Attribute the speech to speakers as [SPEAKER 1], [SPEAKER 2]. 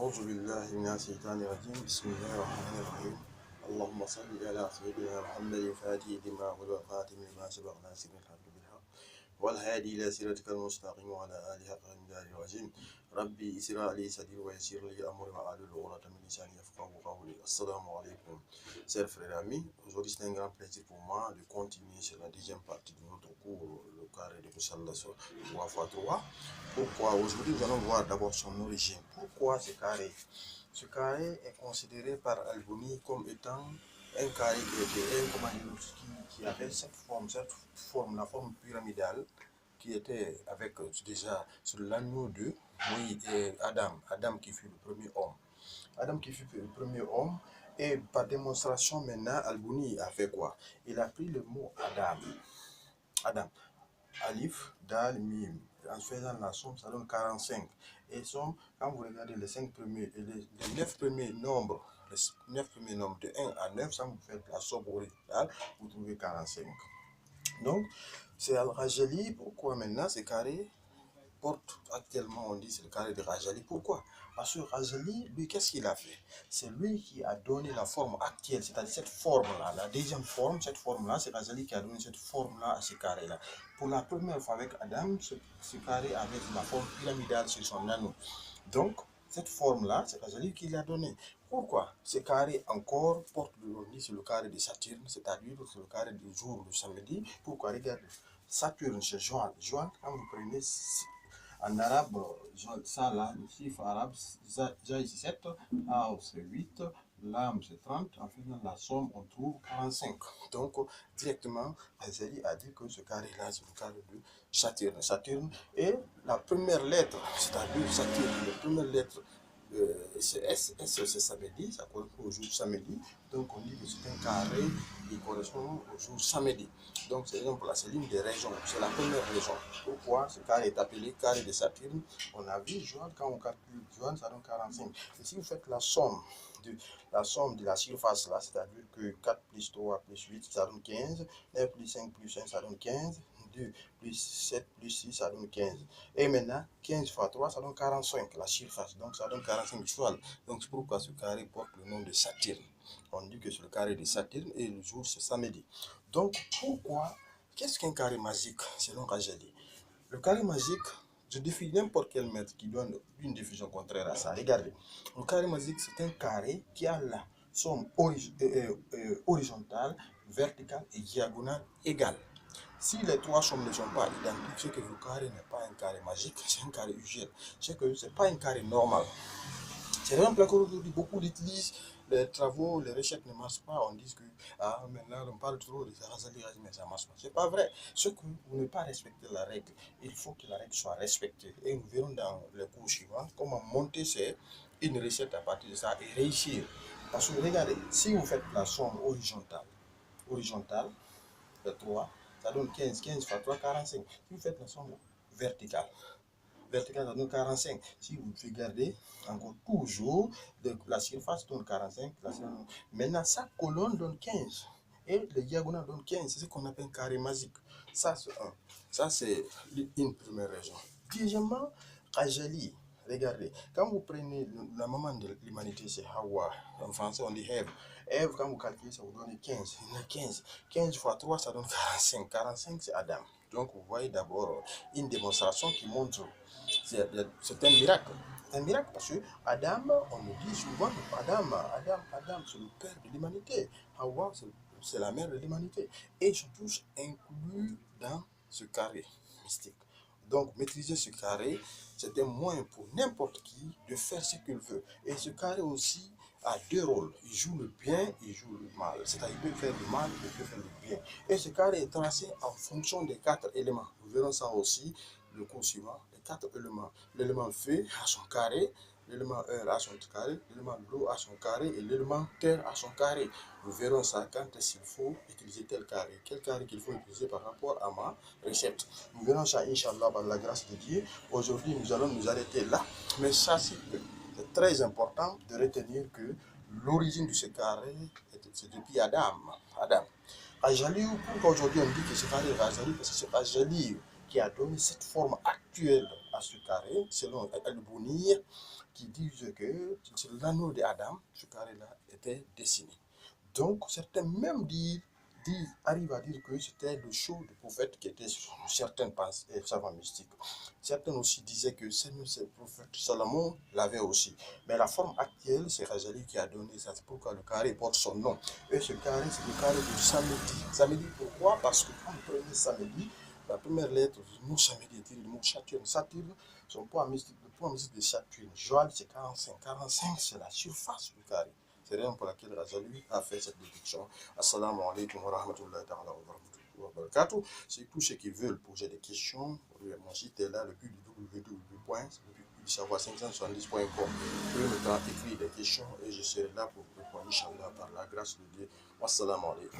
[SPEAKER 1] أعوذ بالله من الشيطان الرجيم بسم الله الرحمن الرحيم اللهم صل على سيدنا محمد الفاتح لما أغلق والخاتم لما سبق ناصر الحق بالحق والهادي إلى صراطك المستقيم وعلى آله حق قدره العظيم ربي اسرع لي صدري ويسر لي أمري واحلل عقدة من لساني يفقهوا قولي. Assalamu alaikum, chers frères et amis. Aujourd'hui, c'est un grand plaisir pour moi de continuer sur la deuxième partie de notre cours, le carré de Musalla 3x3. Pourquoi? Aujourd'hui, nous allons voir d'abord son origine. Pourquoi ce carré? Ce carré est considéré par Al-Buni comme étant un carré qui avait cette forme, la forme pyramidale, qui était avec déjà sur l'anneau de Moïse et Adam qui fut le premier homme. Adam qui fut le premier homme, et par démonstration maintenant, Al-Buni a fait quoi? Il a pris le mot Adam, Alif, Dal, Mim. En faisant la somme, ça donne 45. Et somme, quand vous regardez les 5 premiers et les 9 premiers nombres, de 1 à 9, ça vous faites la somme originale, vous trouvez 45. Donc, c'est Al-Rajali. Pourquoi maintenant ce carré porte actuellement, on dit c'est le carré de Rajali? Pourquoi? Parce que Rajali, lui, qu'est-ce qu'il a fait? C'est lui qui a donné la forme actuelle, c'est-à-dire cette forme-là, la deuxième forme, cette forme-là, c'est Rajali qui a donné cette forme-là à ce carré-là. Pour la première fois avec Adam, ce carré avait la forme pyramidale sur son anneau. Donc, cette forme-là, c'est Rajali qui l'a donné. Pourquoi? Ce carré encore porte le nom, c'est le carré de Saturne, c'est-à-dire le carré du jour, le samedi. Pourquoi? Regardez, Saturne, c'est Joan. Joan, quand vous prenez en arabe, ça là, le chiffre arabe, Jaï c'est 7, Ao c'est 8, Lam c'est 30, en faisant la somme, on trouve 45. Donc, directement, Azali a dit que ce carré-là, c'est le carré de Saturne. Saturne est la première lettre, c'est-à-dire Saturne, la première lettre, c'est S, c'est samedi, ça correspond au jour samedi. Donc, on dit que c'est un carré qui correspond au jour samedi. Donc, c'est l'une des régions, c'est la première région. Pourquoi ce carré est appelé carré de Saturne? On a vu Joan, quand on calcule Joan, ça donne 45. Et si vous faites la somme de la surface là, c'est-à-dire que 4 plus 3 plus 8, ça donne 15, 9 plus 5 plus 1, ça donne 15, 2 plus 7 plus 6, ça donne 15. Et maintenant, 15 fois 3, ça donne 45, la surface. Donc, ça donne 45 étoiles. Donc, c'est pourquoi ce carré porte le nom de Saturne. On dit que c'est le carré de Saturne et le jour, c'est samedi. Donc, pourquoi? Qu'est-ce qu'un carré magique, selon Rajali? Le carré magique, je défie n'importe quel maître qui donne une définition contraire à ça. Regardez, le carré magique, c'est un carré qui a la somme horizontale, verticale et diagonale égale. Si les trois sommes ne sont pas identiques, c'est que le carré n'est pas un carré magique, c'est un carré usuel. C'est que ce n'est pas un carré normal. C'est vraiment qu'aujourd'hui, beaucoup utilisent les travaux, les recherches ne marchent pas. On dit que maintenant on parle trop de Rajali, mais ça ne marche pas. Ce n'est pas vrai. Ce que vous ne pas respecter la règle, il faut que la règle soit respectée. Et nous verrons dans les cours suivants comment monter une recette à partir de ça et réussir. Parce que regardez, si vous faites la somme horizontale, de 3, ça donne 15. 15 fois 3, 45. Si vous faites la somme verticale, ça donne 45. Si vous regardez, encore toujours, la surface donne 45. Maintenant, chaque colonne donne 15. Et le diagonale donne 15. C'est ce qu'on appelle un carré magique. Ça, c'est un. Ça, c'est une première raison. Deuxièmement, Rajali. Regardez, quand vous prenez la maman de l'humanité, c'est Hawa. En français, on dit Ève. Ève, quand vous calculez, ça vous donne 15. Il y en a 15. 15 fois 3, ça donne 45. 45, c'est Adam. Donc, vous voyez d'abord une démonstration qui montre c'est un miracle. C'est un miracle parce que Adam, on le dit souvent, Adam, c'est le père de l'humanité. Hawa, c'est la mère de l'humanité. Et ils sont tous inclus dans ce carré mystique. Donc, maîtriser ce carré, c'est un moyen pour n'importe qui de faire ce qu'il veut. Et ce carré aussi a deux rôles. Il joue le bien, il joue le mal. C'est-à-dire qu'il peut faire le mal, il peut faire le bien. Et ce carré est tracé en fonction des 4 éléments. Nous verrons ça aussi le cours suivant. Les 4 éléments. L'élément feu a son carré, l'élément air a son carré, l'élément l'eau a son carré et l'élément terre a son carré. Nous verrons ça quand il faut utiliser tel carré. Quel carré qu'il faut utiliser par rapport à ma recette. Nous verrons ça, Inch'Allah, par la grâce de Dieu. Aujourd'hui, nous allons nous arrêter là. Mais ça, c'est très important de retenir que l'origine de ce carré, c'est depuis Adam. Rajali, pourquoi aujourd'hui on dit que ce carré est Rajali? Parce que c'est Rajali qui a donné cette forme actuelle à ce carré, selon Al-Bouni, qui disent que c'est l'anneau d'Adam, ce carré-là, était dessiné. Donc, certains même arrivent à dire que c'était le sceau du prophète qui était sur certaines savants mystiques. Certains aussi disaient que c'est le prophète Salomon l'avait aussi. Mais la forme actuelle, c'est Razali qui a donné ça. C'est pourquoi le carré porte son nom. Et ce carré, c'est le carré de samedi. Samedi, pourquoi? Parce que quand le premier samedi, la première lettre du mot samedi est le mot Saturne. Saturne, son poids mystique, le poids mystique de Saturne. Joël, c'est 45. 45, c'est la surface du carré. C'est rien pour laquelle Razali a fait cette déduction. Assalamu alaikum wa rahmatullahi wa barakatuh. C'est tous ceux qui veulent poser des questions. Mon site est là, le www.savoir570.com. Vous pouvez me écrire des questions et je serai là pour répondre, Inch'Allah, par la grâce de Dieu. Wassalamu alaikum.